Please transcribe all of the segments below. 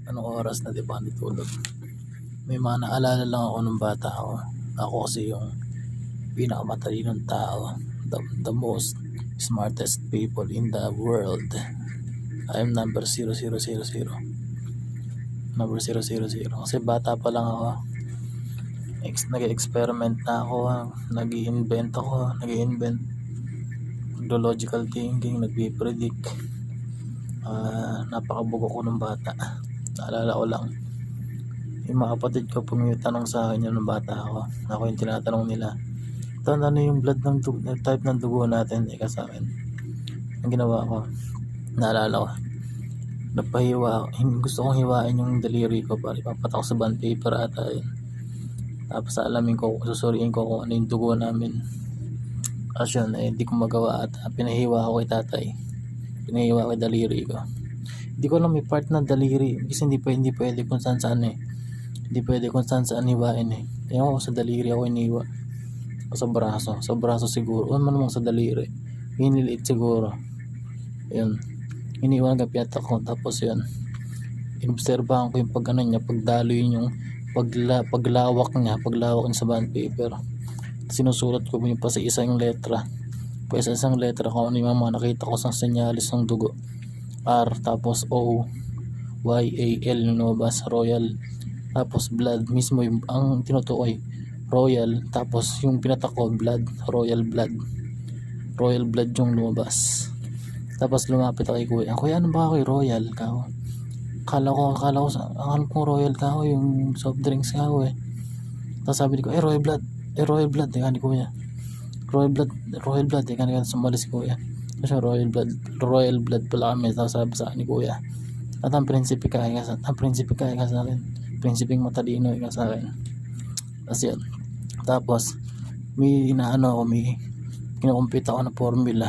Anong oras na, 'di ba, natulog. May mga naalala lang ako nung bata ako. Ako kasi yung pinakamatalinong tao, the most smartest people in the world. I am number 0000. Number 000. Kasi bata pa lang ako, nag-experiment na ako, nag-i-invent ako, logical thinking, nagpi-predict. Napakabugo ko ng bata. Naalala ko lang, yung mga kapatid ko tanong sa akin yun nung bata ako yung tinatanong nila, ano yung blood ng type ng dugo natin, sa akin ang ginawa ko, naalala ko, gusto kong hiwain yung daliri ko para ipapatak sa bond paper ata yun. Tapos alamin ko, susuriin ko kung ano yung dugo namin. Kasi yun, hindi ko magawa at pinahiwa ko kay tatay. Pinahiwa ko yung daliri ko. Hindi ko alam may part ng daliri kasi hindi pwede kung saan hindi pwede kung saan hiwain Kaya ako sa daliri ako iniwa. O sa braso siguro. O man sa daliri. Hiniliit siguro. Yun. Iniwan ka piyatak ko. Tapos yun. Inobserbahan ko yung pagdaloy yung paglawak niya sa bond paper. Sinusulat ko yung pa sa isang letra. Sa isang letra kung ano yung mga nakita ko sa senyalis ng dugo. R, tapos O, Y, A, L yung lumabas, royal. Tapos blood mismo yung ang tinutukoy, royal. Tapos yung pinatak ko, blood, royal blood yung lumabas. Tapos lumapit ako kay kuya, ano ba ako royal kao? Akala ko royal kao yung soft drinks kao Tapos sabi ko, royal blood ni kuya. Royal blood kanina sumalis si kuya. Kasi royal blood pala kami. Tapos sabi sa akin ni kuya, at ang prinsipe ka sa akin, prinsipeng matalino ka sa akin. Tapos may kinukumpit ako na formula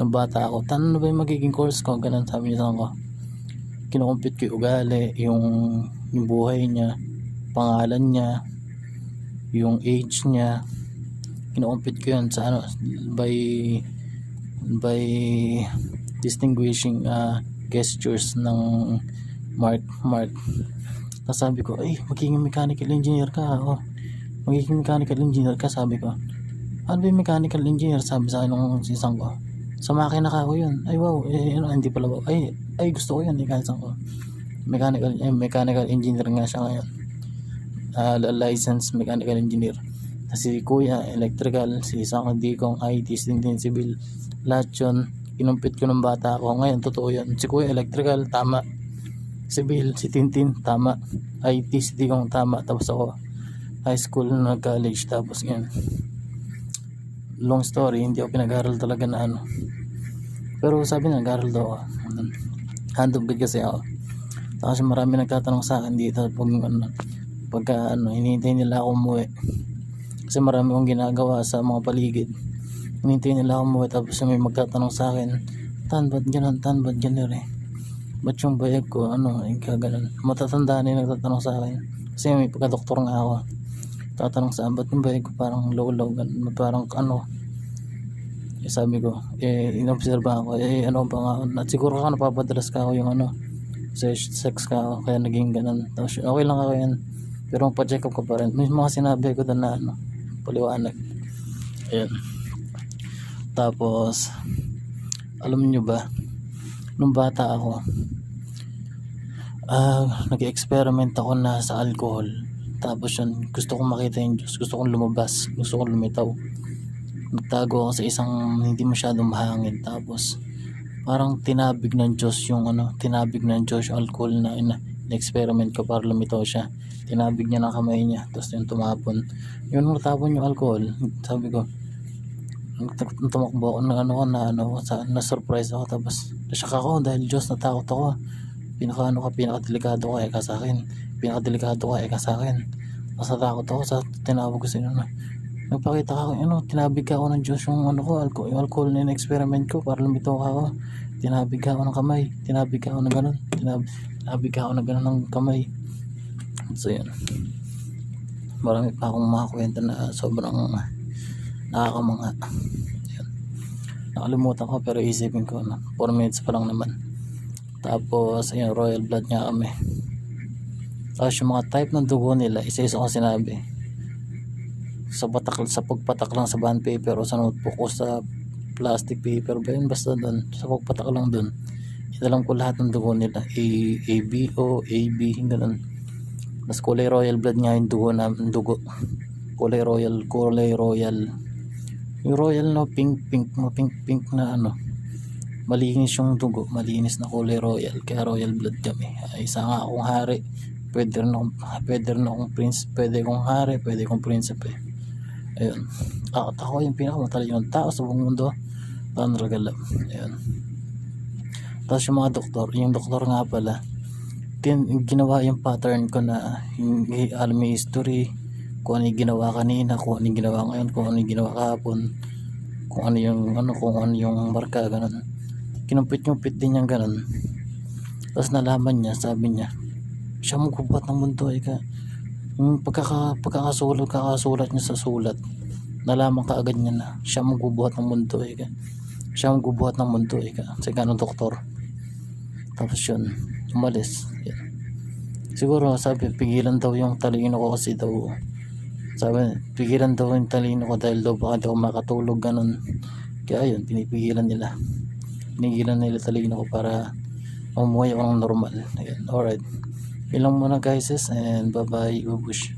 ng bata ako. Ano ba yung magiging course ko? Ganun sabi niya sa ako. Kinukumpit ko yung ugali, yung buhay niya, pangalan niya, yung age niya. Kinukumpit ko yun sa by distinguishing gestures ng mark. Tapos sabi ko, magiging mechanical engineer ka. Sabi ko, ano ba yung mechanical engineer? Sabi sa akin nung sisang ko, sa makina ka ako yun. Wow, hindi pala wow. Gusto ko yun, ikasang ko. Mechanical engineer nga siya ngayon. Licensed mechanical engineer. Si kuya electrical, si isang Dikong IT, din civil. Lahat yun kinumpit ko ng bata ako. Ngayon totoo yan. Si kuya electrical, tama. Civil, si Tintin, tama. IT, si Dikong, tama. Tapos ako high school na college. Tapos yan, long story, hindi ako pinag-aral talaga na pero sabi na nag-aral daw ako. Hand of God kasi ako. Kasi marami nagtatanong sa akin dito pagka hinihintay nila ako umuwi. Kasi marami akong ginagawa sa mga paligid. Hinihintay nila ako umuwi. Tapos may magtatanong sa akin, Tan, ba't ganun? Ba't yung bayag ko? Ganun. Matatanda na yung nagtatanong sa akin. Kasi may pagka-doktor nga ako. Tatanong sa akin, ba't yung bayag ko parang low, parang sabi ko, inobserba ako, pa nga. At siguro ka napapadalas ka ako yung sex ka ako, kaya naging ganun. Tapos okay lang ako yan. Pero magpa-check up ka pa rin. May mga sinabi ko doon na paliwanag. Ayan. Tapos alam nyo ba, nung bata ako, nag-experiment ako na sa alcohol. Tapos yun, gusto kong makita yung Diyos, gusto kong lumabas, gusto kong lumitaw. Nagtago ako sa isang hindi masyadong mahangin. Tapos parang tinabig ng Diyos yung alcohol na experiment ko para lumitaw siya. Tinabig niya ng kamay niya, tapos yung tumapon. Yun, natapon yung alcohol. Sabi ko, tumakbo ako na surprise ako. Tapos nasyak ako dahil Diyos, natakot ako. Pinakadelikado ka sa akin. Tapos natakot ako sa tinawag ko sa inyo. Nagpakita ka tinabig ka ako ng Diyos yung yung alcohol na experiment ko para lumitaw ako. Tinabig ka ako ng kamay. Tinabig ka ako ng ganun ng kamay. So yun, marami pa akong mga kwento na sobrang nakakamangha. Yun. Nakalimutan ko pero isipin ko 4 minutes pa lang naman. Tapos ayun, royal blood nga kami. Tapos yung mga type ng dugo nila, isa-isa kong sinabi. Sa pagpatak lang sa bond paper o sa notebook o sa plastic paper ba yun, basta doon sa pagpatak lang doon, inalam ko lahat ng dugo nila, ABO, AB, ganun. Mas kulay royal blood nga yung dugo namin, kulay royal. Yung royal na pink na ano, malinis yung dugo, malinis na kulay royal, kaya royal blood kami. Isa nga akong hari, pwede rin akong prince, pwede kong hari, pwede kong prinsipe. Ayun, ako yung pinakamatalinong tao sa buong mundo, Ragala. Ayun. Tapos yung mga yung doktor nga pala, ginawa yung pattern ko na alam yung history, kung ano yung ginawa kanina, kung ano yung ginawa ngayon, kung ano yung ginawa kahapon, kung ano yung marka, ganun. Kinumpit din niyang ganun. Tapos nalaman niya, sabi niya, siya magbubuhat ng mundo, yung kakasulat niya sa sulat, nalaman ka agad niya na siya magbubuhat ng mundo, sa ganun doktor. Tapos yun, umalis. Yan. Siguro sabi, pigilan daw yung talino ko kasi daw, sabi, pigilan daw yung talino ko dahil daw baka daw makatulog, ganun. Kaya yun, pinigilan nila talino ko para umuwi ako ng normal. Ayan, alright. Ilang muna guys, and bye bye, ubush.